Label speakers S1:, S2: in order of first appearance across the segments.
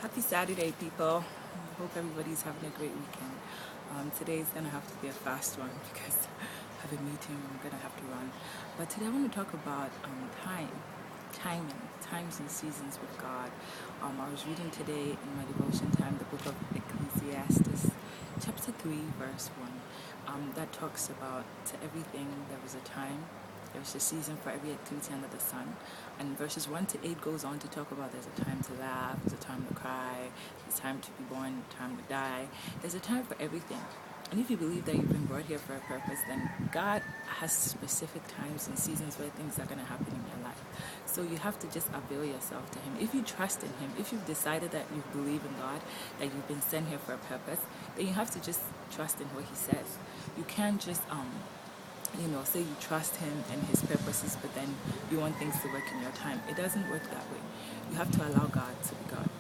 S1: Happy Saturday, people. Hope everybody's having a great weekend. Today is going to have to be a fast one because I have a meeting I'm going to have to run. But today I want to talk about timing, times and seasons with God. I was reading today in my devotion time the book of Ecclesiastes, chapter 3, verse 1. That talks about to everything there is a time. There's a season for every activity under the sun. And verses 1 to 8 goes on to talk about there's a time to laugh, there's a time to cry, there's a time to be born, a time to die. There's a time for everything. And if you believe that you've been brought here for a purpose, then God has specific times and seasons where things are going to happen in your life. So you have to just avail yourself to Him. If you trust in Him, if you've decided that you believe in God, that you've been sent here for a purpose, then you have to just trust in what He says. You can't just say you trust Him and His purposes, but then you want things to work in your time. It doesn't work that way. You have to allow God to be God.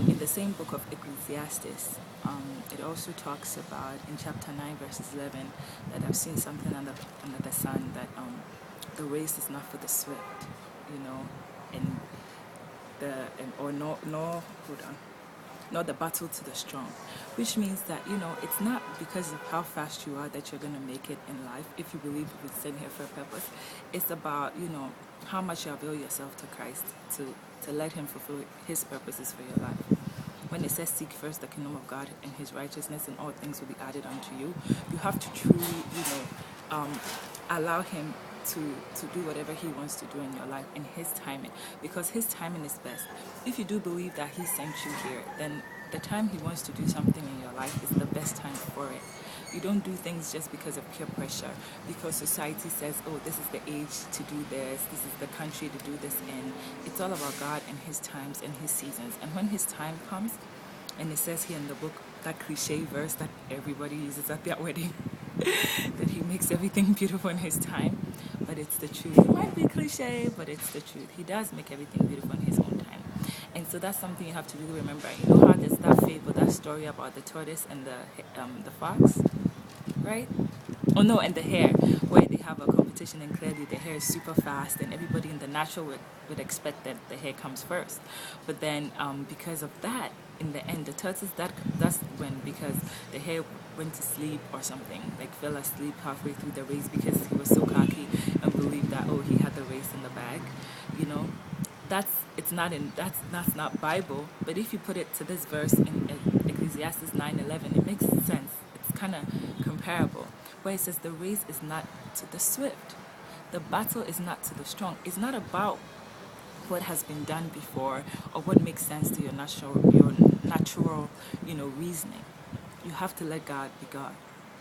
S1: In the same book of Ecclesiastes, it also talks about in chapter 9, verses 11, that I've seen something under the sun, that the race is not for the swift, and not the battle to the strong, which means that it's not because of how fast you are that you're going to make it in life. If you believe you've been sent here for a purpose, it's about how much you avail yourself to Christ to let Him fulfill His purposes for your life. When it says seek first the kingdom of God and His righteousness, and all things will be added unto you, you have to truly allow Him to do whatever He wants to do in your life in His timing, because His timing is best. If you do believe that He sent you here, then the time He wants to do something in your life is the best time for it. You don't do things just because of peer pressure, because society says, oh, this is the age to do this is the country to do this in. It's all about God and His times and His seasons. And when His time comes, and it says here in the book, that cliche verse that everybody uses at their wedding, that He makes everything beautiful in His time, but it's the truth. It might be cliche, but it's the truth. He does make everything beautiful in His own time. And so that's something you have to really remember. You know how there's that fable, that story about the tortoise and the fox, right? Oh no, and the hare, where they have a competition, and clearly the hare is super fast, and everybody in the natural would expect that the hare comes first. But then because of that, in the end, the tortoise, that's when, because the hare went to sleep or something, like fell asleep halfway through the race because he was so cocky and believed that, oh, he had the race in the bag, that's not Bible. But if you put it to this verse in Ecclesiastes 9:11, it makes sense. It's kind of comparable, where it says the race is not to the swift, the battle is not to the strong. It's not about what has been done before or what makes sense to your natural reasoning. You have to let God be God.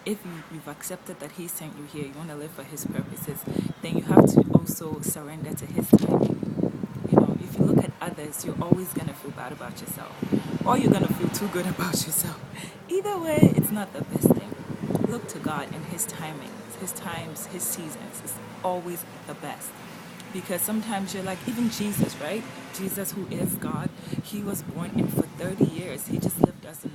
S1: If you've accepted that He sent you here, you want to live for His purposes, then you have to also surrender to His timing. If you look at others, you're always going to feel bad about yourself, or you're going to feel too good about yourself. Either way, it's not the best thing. Look to God and His timing, His times, His seasons is always the best. Because sometimes you're like, even Jesus, right? Jesus, who is God, He was born, and for 30 years, He just lived as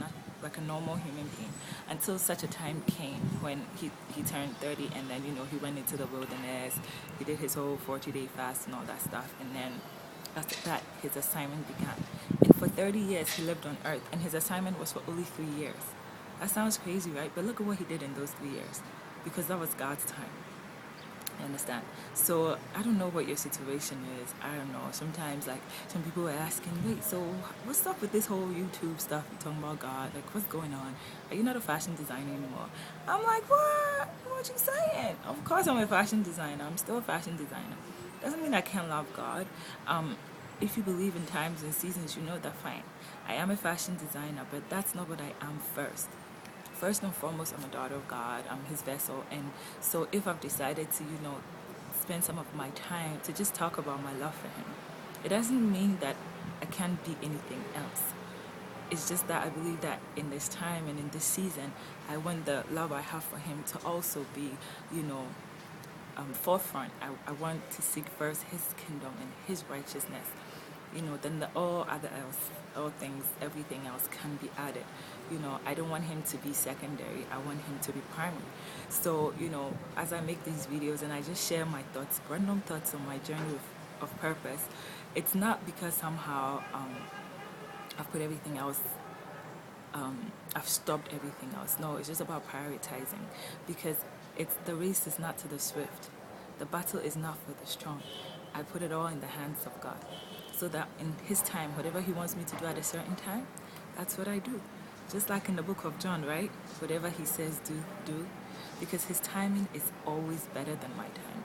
S1: like a normal human being, until such a time came when he turned 30, and then, He went into the wilderness, He did His whole 40-day fast and all that stuff, and then after that, His assignment began. And for 30 years, He lived on earth, and His assignment was for only 3 years. That sounds crazy, right? But look at what He did in those 3 years, because that was God's time. You understand? So I don't know what your situation is. I don't know. Sometimes, like, some people are asking, wait, so what's up with this whole YouTube stuff? You're talking about God. Like, what's going on? Are you not a fashion designer anymore? I'm like, what? What you saying? Of course I'm a fashion designer. I'm still a fashion designer. Doesn't mean I can't love God. If you believe in times and seasons, you know that fine. I am a fashion designer, but that's not what I am first. First and foremost, I'm a daughter of God. I'm His vessel. And so if I've decided to, spend some of my time to just talk about my love for Him, it doesn't mean that I can't be anything else. It's just that I believe that in this time and in this season, I want the love I have for Him to also be, forefront. I want to seek first His kingdom and His righteousness. Then all things, everything else can be added. I don't want Him to be secondary. I want Him to be primary. So, as I make these videos and I just share my thoughts, random thoughts on my journey of purpose, it's not because somehow I've put everything else, I've stopped everything else. No, it's just about prioritizing, because the race is not to the swift. The battle is not for the strong. I put it all in the hands of God, so that in His time, whatever He wants me to do at a certain time, that's what I do. Just like in the book of John, right? Whatever He says, do, because His timing is always better than my time.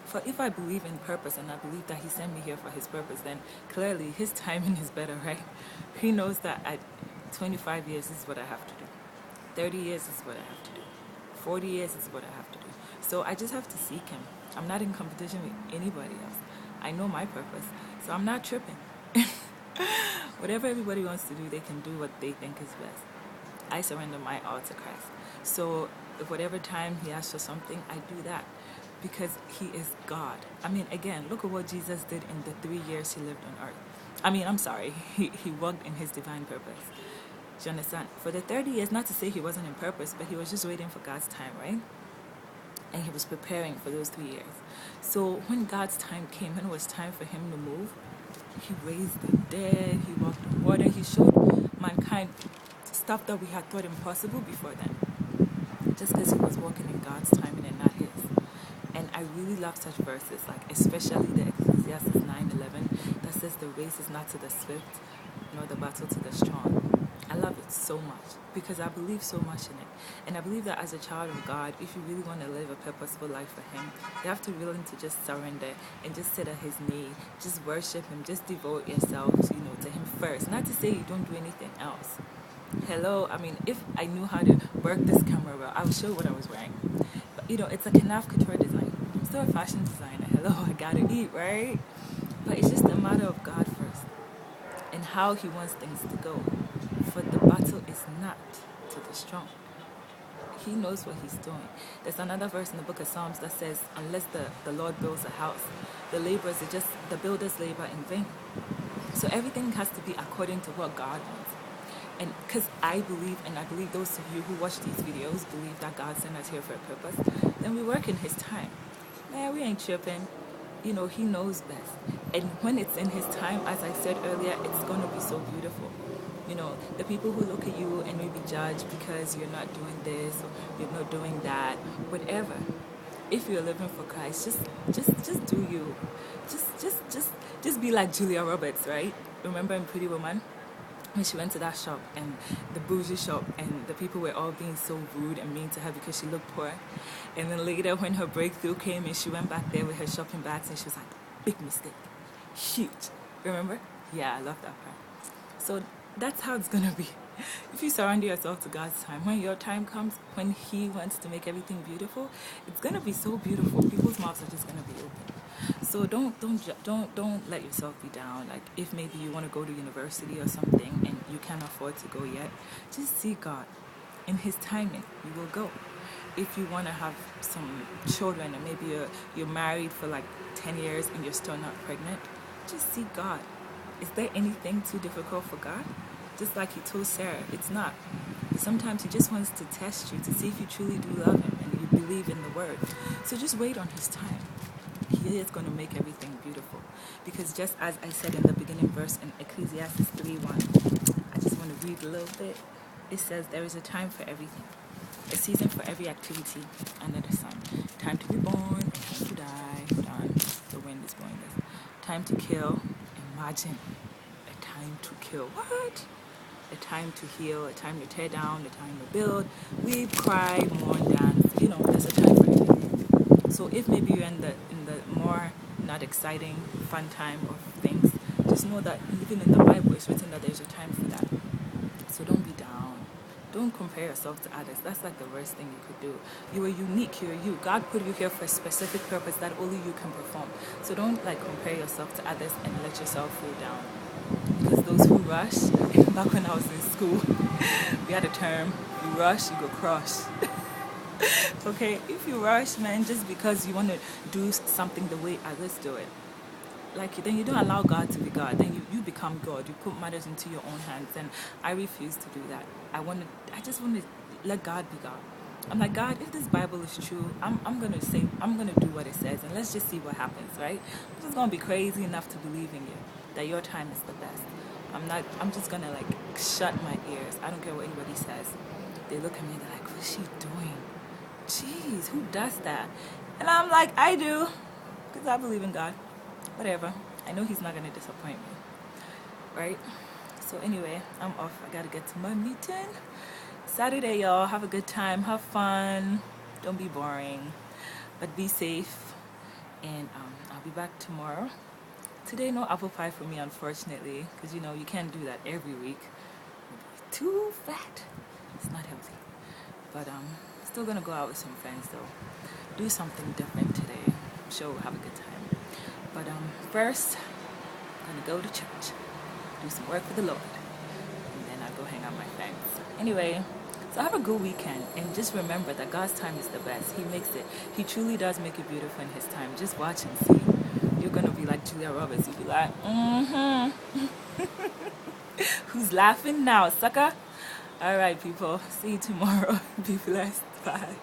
S1: For if I believe in purpose, and I believe that He sent me here for His purpose, then clearly His timing is better, right? He knows that at 25 years is what I have to do. 30 years is what I have to do. 40 years is what I have to do. So I just have to seek Him. I'm not in competition with anybody else. I know my purpose, so I'm not tripping. Whatever everybody wants to do, they can do what they think is best. I surrender my all to Christ. So if whatever time He asks for something, I do that, because He is God. I mean, again, look at what Jesus did in the 3 years He lived on earth. I mean, I'm sorry, he walked in His divine purpose. Do you understand? For the 30 years, not to say He wasn't in purpose, but He was just waiting for God's time, right? And He was preparing for those 3 years. So when God's time came, when it was time for Him to move, He raised the dead, He walked on water, He showed mankind stuff that we had thought impossible before then, just because He was walking in God's timing and not His. And I really love such verses, like especially the Ecclesiastes 9:11, that says the race is not to the swift, nor the battle to the strong. I love it so much, because I believe so much in it. And I believe that as a child of God, if you really want to live a purposeful life for Him, you have to be willing to just surrender and just sit at His knee, just worship Him, just devote yourself, to Him first. Not to say you don't do anything else. Hello, I mean, if I knew how to work this camera well, I would show what I was wearing. But, it's a Canaf Couture design. I'm still a fashion designer. Hello, I gotta eat, right? But it's just a matter of God first and how He wants things to go. For the battle is not to the strong. He knows what He's doing. There's another verse in the book of Psalms that says, unless the Lord builds a house, the builders labor in vain. So everything has to be according to what God wants. And because I believe those of you who watch these videos believe that God sent us here for a purpose, then we work in His time. Man, we ain't tripping. He knows best. And when it's in His time, as I said earlier, it's going to be so beautiful. The people who look at you and maybe judge because you're not doing this or you're not doing that, whatever. If you're living for Christ, just do you. Just be like Julia Roberts, right? Remember in Pretty Woman? When she went to that shop, and the bougie shop, and the people were all being so rude and mean to her because she looked poor. And then later when her breakthrough came and she went back there with her shopping bags, and she was like, big mistake. Huge. Remember? Yeah, I love that part. So that's how it's going to be. If you surrender yourself to God's time, when your time comes, when He wants to make everything beautiful, it's going to be so beautiful. People's mouths are just going to be open. So don't let yourself be down. Like, if maybe you want to go to university or something and you can't afford to go yet, just see God. In His timing, you will go. If you want to have some children, and maybe you're married for like 10 years and you're still not pregnant, just see God. Is there anything too difficult for God? Just like He told Sarah, it's not. Sometimes He just wants to test you to see if you truly do love Him and you believe in the Word. So just wait on His time. He is going to make everything beautiful. Because just as I said in the beginning verse in Ecclesiastes 3:1, I just want to read a little bit. It says, there is a time for everything, a season for every activity under the sun. Time to be born, and time to die. Hold on, the wind is blowing this. Time to kill. Imagine a time to kill. What? A time to heal, a time to tear down, a time to build, weep, cry, mourn, dance. There's a time for everything. So if maybe you're in the more not exciting, fun time of things, just know that even in the Bible it's written that there's a time for that. So don't be down. Don't compare yourself to others. That's like the worst thing you could do. You are unique. You're you. God put you here for a specific purpose that only you can perform. So don't compare yourself to others and let yourself feel down. Because those who rush, back when I was in school, we had a term, you rush, you go crush. Okay, if you rush, man, just because you want to do something the way others do it, then you don't allow God to be God. Then you become God. You put matters into your own hands, and I refuse to do that. I just want to let God be God. I'm like, God, if this Bible is true, I'm gonna do what it says, and let's just see what happens, right? I'm just gonna be crazy enough to believe in you that your time is the best. I'm just gonna like shut my ears. I don't care what anybody says. They look at me, they're like, what's she doing? Jeez, who does that? And I'm like, I do, because I believe in God. Whatever. I know he's not gonna disappoint me, right? So anyway, I'm off. I gotta get to my meeting. Saturday, y'all. Have a good time. Have fun. Don't be boring, but be safe. And I'll be back tomorrow. Today, no apple pie for me, unfortunately, because you know you can't do that every week. Too fat. It's not healthy. But still gonna go out with some friends though. Do something different today. I'm sure we'll have a good time. But first, I'm gonna go to church, do some work for the Lord, and then I'll go hang out with my friends. Anyway, so have a good weekend, and just remember that God's time is the best. He makes it. He truly does make it beautiful in His time. Just watch and see. You're gonna be like Julia Roberts. You'll be like, Who's laughing now, sucker? All right, people. See you tomorrow. Be blessed. Bye.